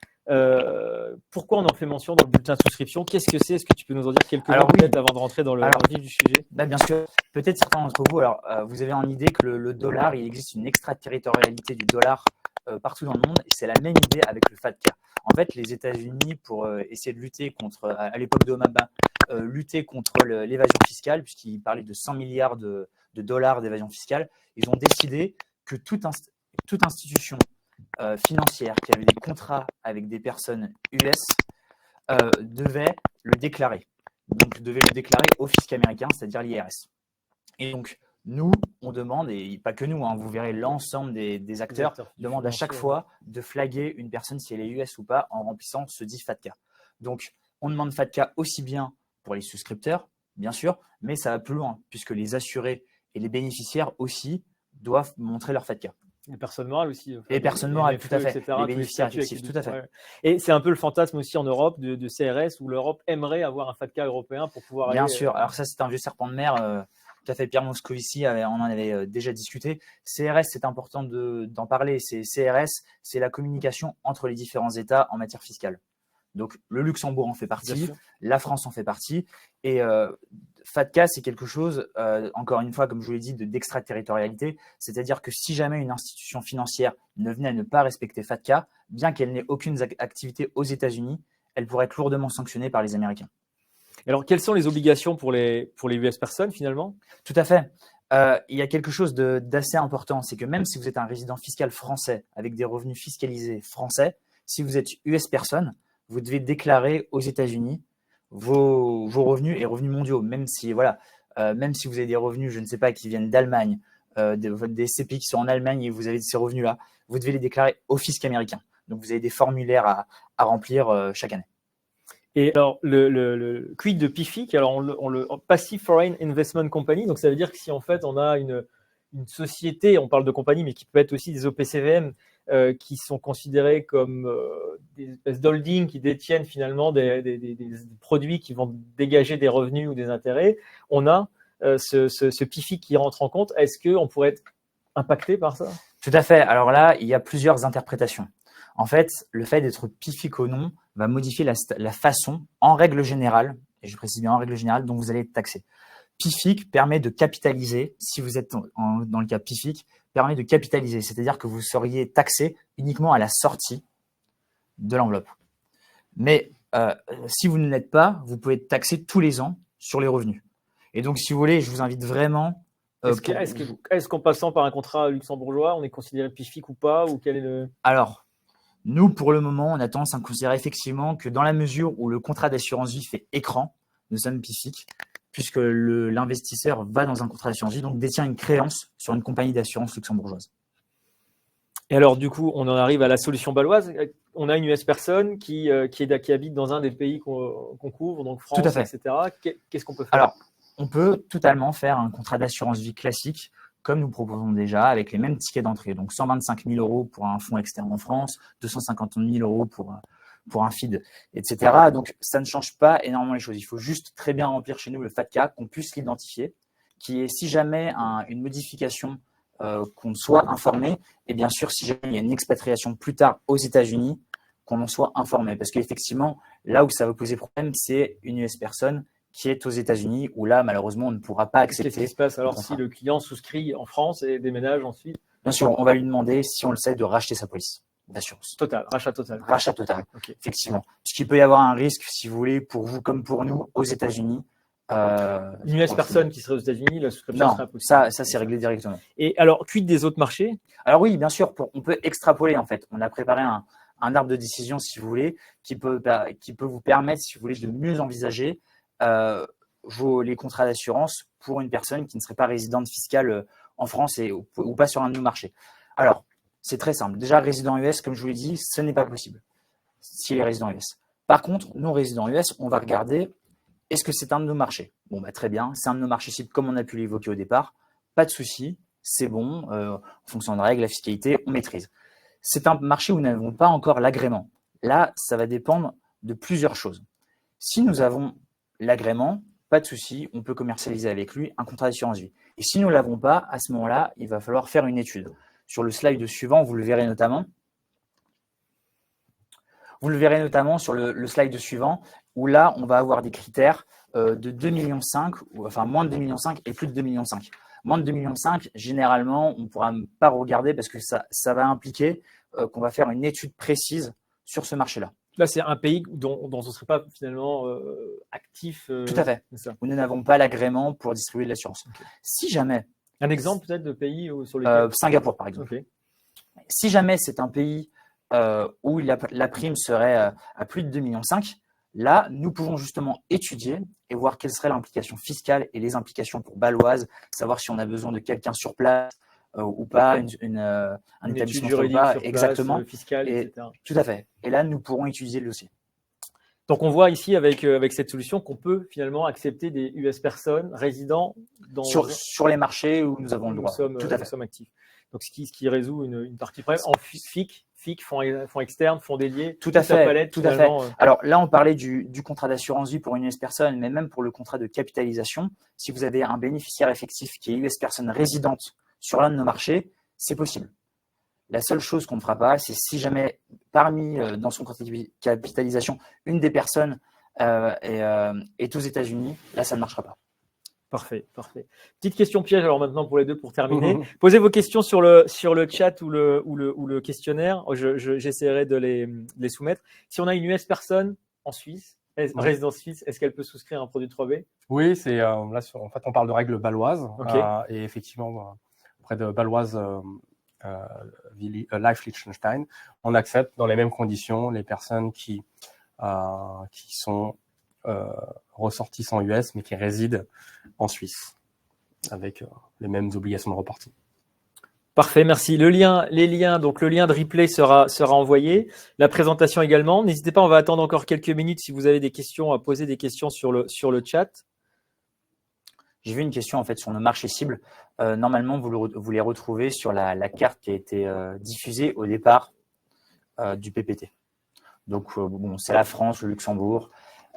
pourquoi on en fait mention dans le bulletin de souscription? Qu'est-ce que c'est? Est-ce que tu peux nous en dire quelques mots peut-être avant de rentrer dans le vif du sujet? Bien sûr. Peut-être certains d'entre vous, vous avez en idée que le dollar, il existe une extraterritorialité du dollar partout dans le monde, et c'est la même idée avec le FATCA. En fait, les États-Unis, pour essayer de lutter contre, à l'époque d'Obama, lutter contre l'évasion fiscale, puisqu'ils parlaient de 100 milliards de dollars d'évasion fiscale, ils ont décidé que toute institution financière qui avait des contrats avec des personnes US devait le déclarer. Donc, devait le déclarer au fisc américain, c'est-à-dire l'IRS. Et donc, nous, on demande, et pas que nous, vous verrez l'ensemble des acteurs demandent à chaque fois de flaguer une personne si elle est US ou pas en remplissant ce dit FATCA. Donc, on demande FATCA aussi bien pour les souscripteurs, bien sûr, mais ça va plus loin, puisque les assurés et les bénéficiaires aussi doivent montrer leur FATCA. Les personnes morales aussi. Les personnes morales, tout à fait. Les bénéficiaires effectifs, tout à fait. Ouais. Et c'est un peu le fantasme aussi en Europe de CRS, où l'Europe aimerait avoir un FATCA européen pour pouvoir Bien sûr. Alors ça, c'est un vieux serpent de mer. Tout à fait, Pierre Moscovici, on en avait déjà discuté. CRS, c'est important d'en parler. CRS, c'est la communication entre les différents États en matière fiscale. Donc, le Luxembourg en fait partie, la France en fait partie. Et FATCA, c'est quelque chose, encore une fois, comme je vous l'ai dit, d'extraterritorialité. C'est-à-dire que si jamais une institution financière ne venait à ne pas respecter FATCA, bien qu'elle n'ait aucune activité aux États-Unis, elle pourrait être lourdement sanctionnée par les Américains. Alors, quelles sont les obligations pour les US personnes, finalement? Tout à fait. Il y a quelque chose d'assez important, c'est que même si vous êtes un résident fiscal français avec des revenus fiscalisés français, si vous êtes US personne, vous devez déclarer aux États-Unis vos revenus et revenus mondiaux, même si même si vous avez des revenus, je ne sais pas, qui viennent d'Allemagne, des CPI qui sont en Allemagne et vous avez ces revenus-là, vous devez les déclarer au fisc américain. Donc, vous avez des formulaires à remplir chaque année. Et alors, le quid de PIFIC, alors on le Passive Foreign Investment Company, donc ça veut dire que si en fait on a une société, on parle de compagnie, mais qui peut être aussi des OPCVM, qui sont considérés comme des espèces d'holdings qui détiennent finalement des produits qui vont dégager des revenus ou des intérêts, on a ce PIFIC qui rentre en compte. Est-ce qu'on pourrait être impacté par ça? Tout à fait. Alors là, il y a plusieurs interprétations. En fait, le fait d'être PIFIC ou non va modifier la façon, en règle générale, et je précise bien en règle générale, dont vous allez être taxé. PIFIC permet de capitaliser, si vous êtes dans le cas PIFIC, permet de capitaliser, c'est-à-dire que vous seriez taxé uniquement à la sortie de l'enveloppe. Mais si vous ne l'êtes pas, vous pouvez être taxé tous les ans sur les revenus. Et donc, si vous voulez, je vous invite vraiment… Est-ce qu'en passant par un contrat luxembourgeois, on est considéré PIFIC ou pas, ou quel est le… Alors, nous, pour le moment, on a tendance à considérer effectivement que dans la mesure où le contrat d'assurance vie fait écran, nous sommes PIFIC, puisque l'investisseur va dans un contrat d'assurance vie, donc détient une créance sur une compagnie d'assurance luxembourgeoise. Et alors, du coup, on en arrive à la solution baloise. On a une US personne qui habite dans un des pays qu'on couvre, donc France, Tout à fait. etc. Qu'est-ce qu'on peut faire? Alors, on peut totalement faire un contrat d'assurance vie classique, comme nous proposons déjà, avec les mêmes tickets d'entrée. Donc, 125 000 € pour un fonds externe en France, 250 000 € pour un feed, etc. Donc, ça ne change pas énormément les choses. Il faut juste très bien remplir chez nous le FATCA, qu'on puisse l'identifier, qui est, si jamais une modification, qu'on soit informé, et bien sûr, si jamais il y a une expatriation plus tard aux États-Unis, qu'on en soit informé. Parce qu'effectivement, là où ça va poser problème, c'est une US personne qui est aux États-Unis, où là, malheureusement, on ne pourra pas accepter. Qu'est-ce qui se passe alors si le client souscrit en France et déménage ensuite? Bien sûr, on va lui demander, si on le sait, de racheter sa police d'assurance. Total, rachat total. Rachat total, Okay. effectivement. Puisqu'il peut y avoir un risque, si vous voulez, pour vous comme pour nous, aux États-Unis. Une US personne qui serait aux États-Unis, la souscription serait impossible. Ça c'est réglé directement. Et alors, quid des autres marchés? Alors oui, bien sûr, on peut extrapoler en fait. On a préparé un arbre de décision, si vous voulez, qui peut vous permettre, si vous voulez, de mieux envisager les contrats d'assurance pour une personne qui ne serait pas résidente fiscale en France ou pas sur un de nos marchés. Alors, c'est très simple. Déjà, résident US, comme je vous l'ai dit, ce n'est pas possible s'il est résident US. Par contre, non résident US, on va regarder, est-ce que c'est un de nos marchés? Bon, bah, très bien, c'est un de nos marchés cibles, comme on a pu l'évoquer au départ. Pas de souci, c'est bon, en fonction des règles, la fiscalité, on maîtrise. C'est un marché où nous n'avons pas encore l'agrément. Là, ça va dépendre de plusieurs choses. Si nous avons l'agrément, pas de souci, on peut commercialiser avec lui un contrat d'assurance vie. Et si nous ne l'avons pas, à ce moment-là, il va falloir faire une étude. Sur le slide suivant, vous le verrez notamment. Vous le verrez notamment sur le slide suivant, où là, on va avoir des critères de 2,5 millions, enfin moins de 2,5 millions et plus de 2,5 millions. Moins de 2,5 millions, généralement, on ne pourra pas regarder parce que ça va impliquer qu'on va faire une étude précise sur ce marché-là. Là, c'est un pays dont on ne serait pas finalement actif. Tout à fait. Où nous n'avons pas l'agrément pour distribuer de l'assurance. Okay. Si jamais… Un exemple peut-être de pays sur lesquels… Singapour, par exemple. Okay. Si jamais c'est un pays où la prime serait à plus de 2,5 millions, là, nous pouvons justement étudier et voir quelle serait l'implication fiscale et les implications pour Baloise, savoir si on a besoin de quelqu'un sur place ou pas, un établissement juridique sur place, sur exactement, fiscal, etc. Tout à fait. Et là, nous pourrons étudier le dossier. Donc, on voit ici avec cette solution qu'on peut finalement accepter des US personnes résidant sur les marchés où nous avons le droit. Tout à fait. Nous sommes actifs. Donc, ce qui résout une partie problème en FIC, fonds externes, fonds dédiés, tout à fait. Alors là, on parlait du contrat d'assurance vie pour une US personne, mais même pour le contrat de capitalisation, si vous avez un bénéficiaire effectif qui est US personne résidente sur l'un de nos marchés, c'est possible. La seule chose qu'on ne fera pas, c'est si jamais dans son contrat de capitalisation, une des personnes est aux États-Unis, là, ça ne marchera pas. Parfait. Petite question piège alors maintenant pour les deux pour terminer. Posez vos questions sur le chat ou le questionnaire. J'essaierai de les soumettre. Si on a une US personne en Suisse, résidence suisse, est-ce qu'elle peut souscrire un produit 3B? Oui, c'est là en fait on parle de règles baloises. Okay. Et effectivement auprès de Baloise Life Liechtenstein, on accepte dans les mêmes conditions les personnes qui sont ressortissants US, mais qui résident en Suisse, avec les mêmes obligations de reporting. Parfait, merci. Le lien de replay sera envoyé. La présentation également. N'hésitez pas, on va attendre encore quelques minutes si vous avez des questions, à poser des questions sur le chat. J'ai vu une question en fait sur nos marchés cibles. Normalement, vous les retrouvez sur la carte qui a été diffusée au départ du PPT. Donc, bon, c'est la France, le Luxembourg,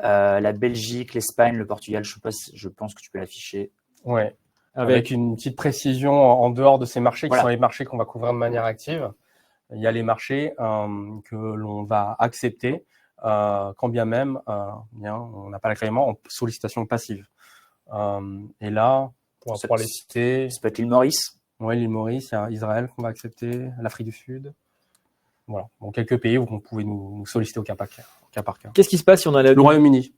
la Belgique, l'Espagne, le Portugal. Je pense que tu peux l'afficher. Ouais. Avec une petite précision en dehors de ces marchés, qui sont les marchés qu'on va couvrir de manière active. Il y a les marchés que l'on va accepter, quand bien même on n'a pas l'agrément en sollicitation passive. Et là, on va pouvoir les citer. Ça peut être l'île Maurice. Oui, l'île Maurice, il y a Israël qu'on va accepter, l'Afrique du Sud. Voilà, donc quelques pays où vous pouvez nous solliciter au cas par cas. Qu'est-ce qui se passe si on a Le Royaume-Uni.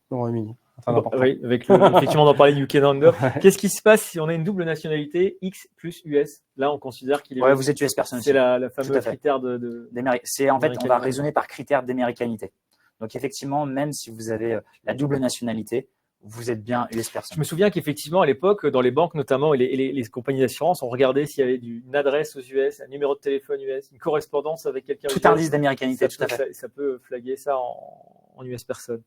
Enfin, oui, effectivement, on en parlait du UK Number. Qu'est-ce qui se passe si on a une double nationalité X plus US? Là, on considère qu'il est. Ouais, vous êtes US personne. C'est la fameuse critère C'est en fait, on va raisonner par critère d'américanité. Donc effectivement, même si vous avez la double nationalité, vous êtes bien US personne. Je me souviens qu'effectivement, à l'époque, dans les banques notamment et les compagnies d'assurance, on regardait s'il y avait une adresse aux US, un numéro de téléphone US, une correspondance avec quelqu'un. Tout indice d'américanité, tout à fait. Ça peut flaguer ça en US personne.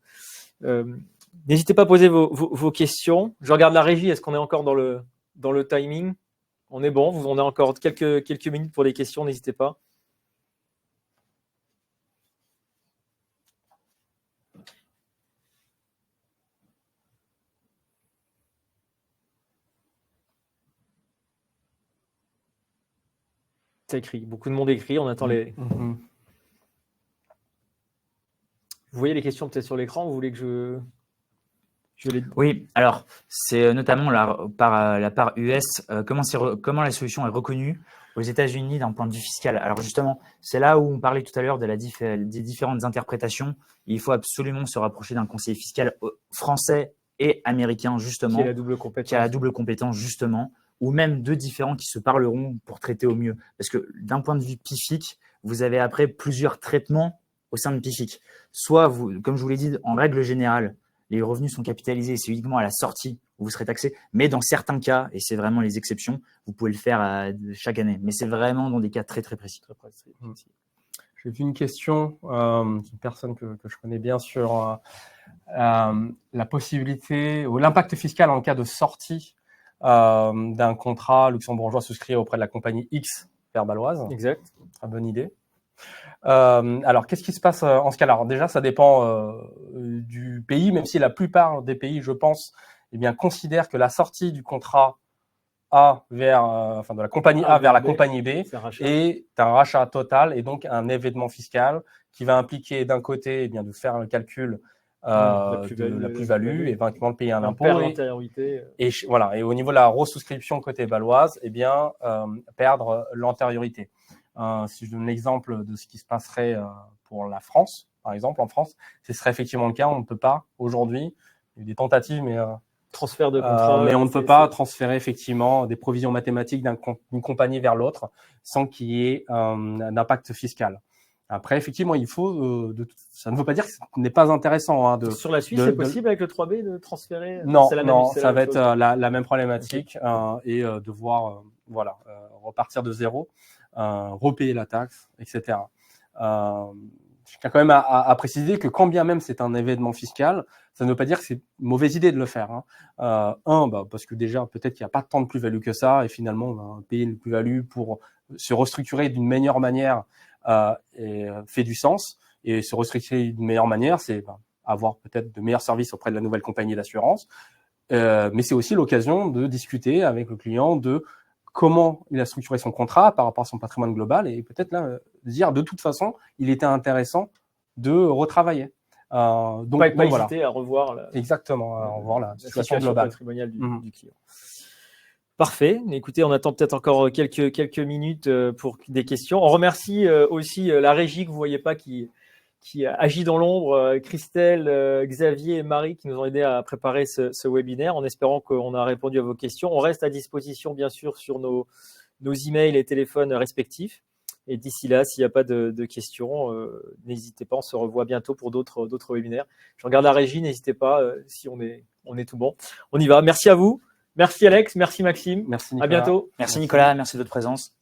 N'hésitez pas à poser vos questions. Je regarde la régie. Est-ce qu'on est encore dans le timing? On est bon. On a encore quelques minutes pour des questions. N'hésitez pas. Ça écrit. Beaucoup de monde écrit. On attend les. Vous voyez les questions peut-être sur l'écran? Vous voulez que je les... Oui, alors c'est notamment la part US, comment la solution est reconnue aux États-Unis d'un point de vue fiscal. Alors justement, c'est là où on parlait tout à l'heure des différentes interprétations. Il faut absolument se rapprocher d'un conseiller fiscal français et américain, justement. Qui a la double compétence, justement, ou même deux différents qui se parleront pour traiter au mieux. Parce que d'un point de vue PIFIC, vous avez après plusieurs traitements au sein de PIFIC. Soit, comme je vous l'ai dit, en règle générale, les revenus sont capitalisés, c'est uniquement à la sortie où vous serez taxé. Mais dans certains cas, et c'est vraiment les exceptions, vous pouvez le faire chaque année. Mais c'est vraiment dans des cas très, très précis. J'ai vu une question d'une personne que je connais bien sur la possibilité ou l'impact fiscal en cas de sortie d'un contrat luxembourgeois souscrit auprès de la compagnie X vers Baloise. Exact. Très bonne idée. Alors, qu'est-ce qui se passe en ce cas-là? Alors, déjà, ça dépend du pays, même si la plupart des pays, je pense, considèrent que la sortie du contrat A de la compagnie A vers la compagnie B est un rachat total et donc un événement fiscal qui va impliquer d'un côté de faire un calcul de la plus-value, éventuellement de payer un impôt. Et au niveau de la resouscription côté baloise, perdre l'antériorité. Si je donne l'exemple de ce qui se passerait pour la France, par exemple, en France, ce serait effectivement le cas. On ne peut pas aujourd'hui, il y a eu des tentatives, mais transfert de contrat, mais on ne peut pas transférer effectivement des provisions mathématiques d'une compagnie vers l'autre sans qu'il y ait un impact fiscal. Après, effectivement, il faut. Ça ne veut pas dire que ce n'est pas intéressant. Sur la Suisse, c'est possible avec le 3B de transférer? Non, ça va être la même problématique et devoir repartir de zéro, repayer la taxe, etc. Je tiens quand même à préciser que quand bien même c'est un événement fiscal, ça ne veut pas dire que c'est une mauvaise idée de le faire. Parce que déjà, peut-être qu'il n'y a pas tant de plus-value que ça, et finalement, on va payer une plus-value pour se restructurer d'une meilleure manière fait du sens. Et se restructurer d'une meilleure manière, c'est avoir peut-être de meilleurs services auprès de la nouvelle compagnie d'assurance. Mais c'est aussi l'occasion de discuter avec le client de comment il a structuré son contrat par rapport à son patrimoine global et peut-être là dire de toute façon il était intéressant de retravailler. Donc pas hésiter à revoir la situation globale patrimoniale du client. Parfait. Écoutez, on attend peut-être encore quelques minutes pour des questions. On remercie aussi la régie que vous voyez pas qui agit dans l'ombre, Christelle, Xavier et Marie qui nous ont aidés à préparer ce webinaire en espérant qu'on a répondu à vos questions. On reste à disposition bien sûr sur nos emails et téléphones respectifs. Et d'ici là, s'il n'y a pas de questions, n'hésitez pas. On se revoit bientôt pour d'autres webinaires. Je regarde la régie, n'hésitez pas si on est tout bon. On y va. Merci à vous. Merci Alex, merci Maxime. Merci À Nicolas. bientôt. Merci Nicolas, merci de votre présence.